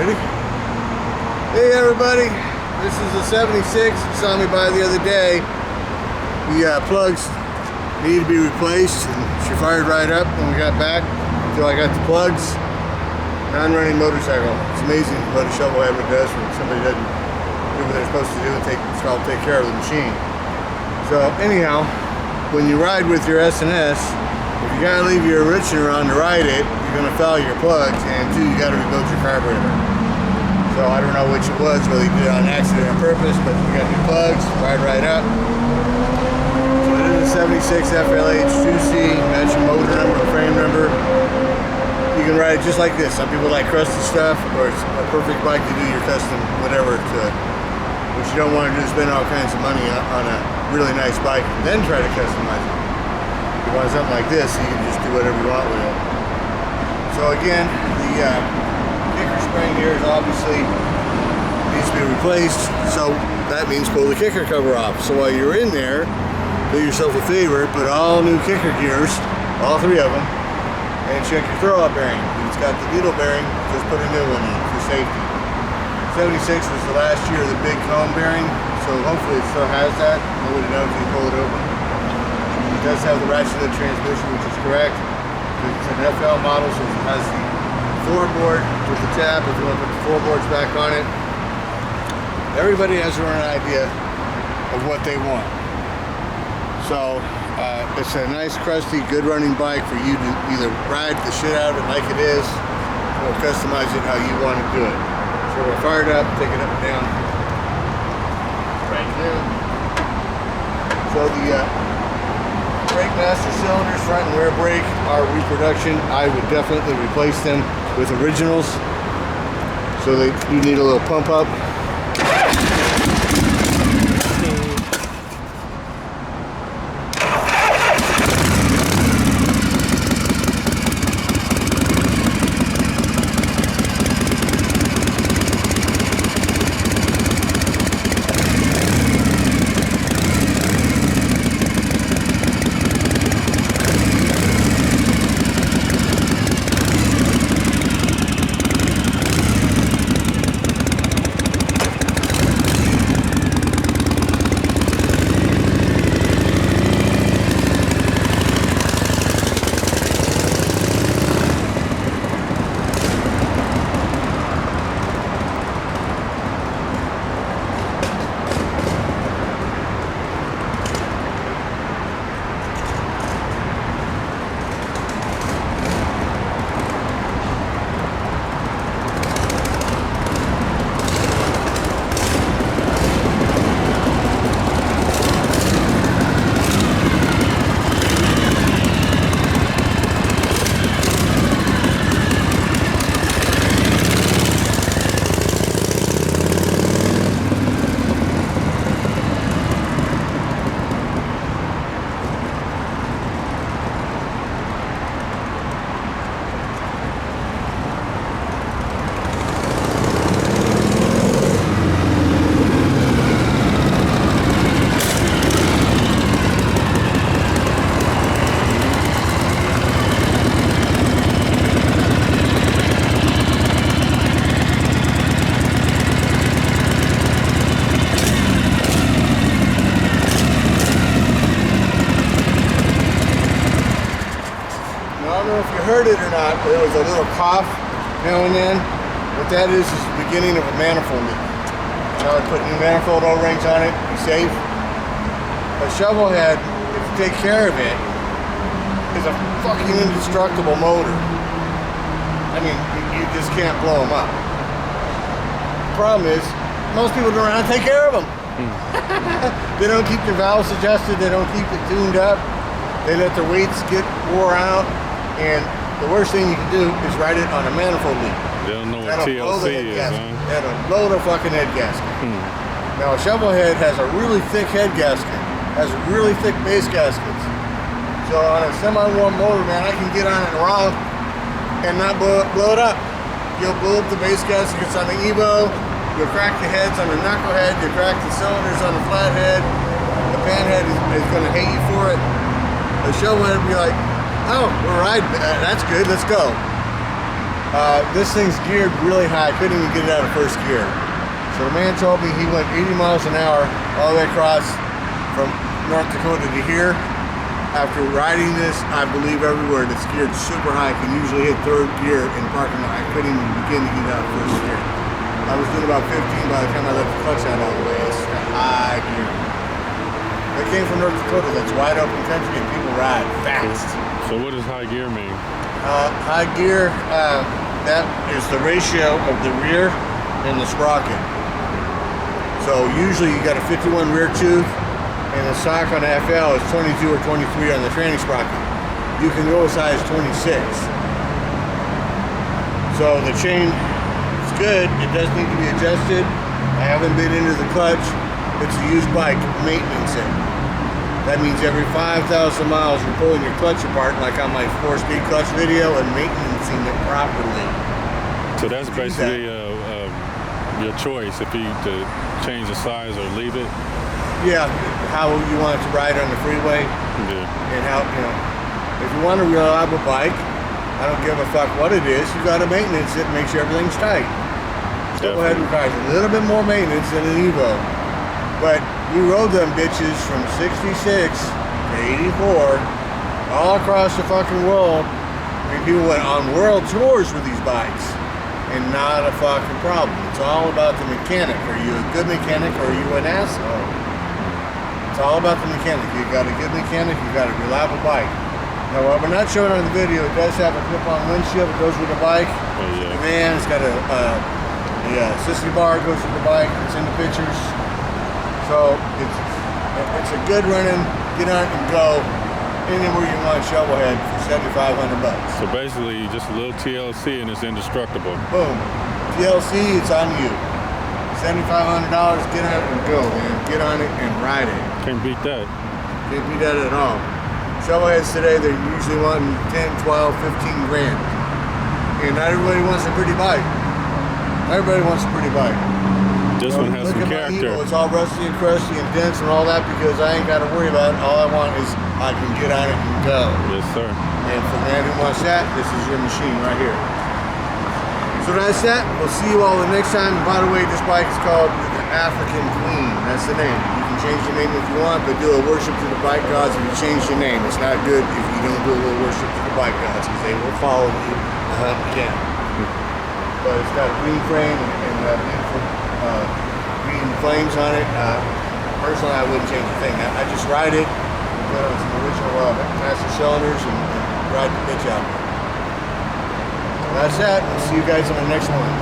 Ready? Hey everybody, this is a 76. You saw me by the other day. The plugs needed to be replaced, and she fired right up when we got back until I got the plugs. Non-running motorcycle. It's amazing what a shovel head does when somebody doesn't do what they're supposed to do and it's called take care of the machine. So anyhow, when you ride with your S&S, if you gotta leave your enricher on to ride it, you're gonna foul your plugs, and two, you gotta rebuild your carburetor. So I don't know which it was, whether you did it on accident or on purpose, but we got new plugs, fired right up. So it is a 76 FLH 2C, matching motor number, frame number. You can ride it just like this. Some people like crusty stuff, or it's a perfect bike to do your custom whatever to. What you don't want to do is spend all kinds of money on a really nice bike and then try to customize it. You want something like this, you can just do whatever you want with it. So again, the kicker spring here is obviously needs to be replaced, so that means pull the kicker cover off. So while you're in there, do yourself a favor, put all new kicker gears, all three of them, and check your throw-up bearing. If it's got the needle bearing, just put a new one in for safety. 76 was the last year of the big cone bearing, so hopefully it still has that. Nobody knows if you pull it open. It does have the ratcheted transmission, which is correct. It's an FL model, so it has the floorboard with the tab if you want to put the floorboards back on it. Everybody has their own idea of what they want. So it's a nice, crusty, good running bike for you to either ride the shit out of it like it is, or customize it how you want to do it. So we're fired up, take it up and down. Right now. So the brake master cylinders, front and rear brake, are reproduction. I would definitely replace them with originals. So they do need a little pump up. Heard it or not, but there was a little cough now and then. What that is the beginning of a manifold leak. So I would put new manifold O-rings on it, be safe. A shovel head, if you take care of it, is a fucking indestructible motor. I mean, you just can't blow them up. The problem is, most people don't know how to take care of them. They don't keep their valves adjusted, they don't keep it tuned up, they let their weights get wore out, and the worst thing you can do is ride it on a manifold leak. They don't know what TLC is, huh? That'll blow the fucking head gasket. Now a shovel head has a really thick head gasket, has really thick base gaskets. So on a semi-warm motor, man, I can get on it wrong and not blow it up. You'll blow up the base gaskets on the Evo, you'll crack the heads on the knucklehead, you'll crack the cylinders on the flathead, the panhead is going to hate you for it. The shovel head will be like, oh, we're riding, that's good, let's go. This thing's geared really high. I couldn't even get it out of first gear. So the man told me he went 80 miles an hour all the way across from North Dakota to here. After riding this, I believe everywhere it's geared super high. I can usually hit third gear in parking lot. I couldn't even begin to get out of first gear. I was doing about 15 by the time I let the clutch out all the way. It's high gear. I came from North Dakota. That's wide open country and people ride fast. So what does high gear mean? High gear, that is the ratio of the rear and the sprocket. So usually you got a 51 rear tooth and the stock on the FL is 22 or 23 on the training sprocket. You can go as high as 26. So the chain is good. It does need to be adjusted. I haven't been into the clutch. It's a used bike, maintenance it. That means every 5,000 miles you're pulling your clutch apart, like on my 4-speed clutch video, and maintaining it properly. So that's basically your choice if you to change the size or leave it. Yeah, how you want it to ride on the freeway. Yeah. And how, if you want a reliable bike, I don't give a fuck what it is, you gotta maintenance it and make sure everything's tight. Trailhead requires a little bit more maintenance than an Evo. But we rode them bitches from 66 to 84 all across the fucking world. I mean, people went on world tours with these bikes and not a fucking problem. It's all about the mechanic. Are you a good mechanic or are you an asshole? It's all about the mechanic. You got a good mechanic, you got a reliable bike. Now, what we're not showing on the video, it does have a clip-on windshield that goes with the bike. Oh, yeah. Man, it's got a sissy bar goes with the bike. It's in the pictures. So it's a good running, get on and go anywhere you want shovelhead for $7,500. So basically, just a little TLC and it's indestructible. Boom, TLC, it's on you. $7,500, get on it and go, man. Get on it and ride it. Can't beat that. Can't beat that at all. Shovelheads today, they're usually wanting 10, 12, 15 grand. And not everybody wants a pretty bike. Everybody wants a pretty bike. This one has some character. It's all rusty and crusty and dense and all that because I ain't got to worry about it. All I want is I can get on it and go. Yes, sir. And for the man who wants that, this is your machine right here. So that's that. We'll see you all the next time. And by the way, this bike is called the African Queen. That's the name. You can change the name if you want, but do a worship to the bike gods if you change the name. It's not good if you don't do a little worship to the bike gods because they will follow you again. But it's got a green frame and beautiful green flames on it. Personally, I wouldn't change a thing. I just ride it, put on some original master cylinders, and ride the bitch out. That's that. We'll see you guys on the next one.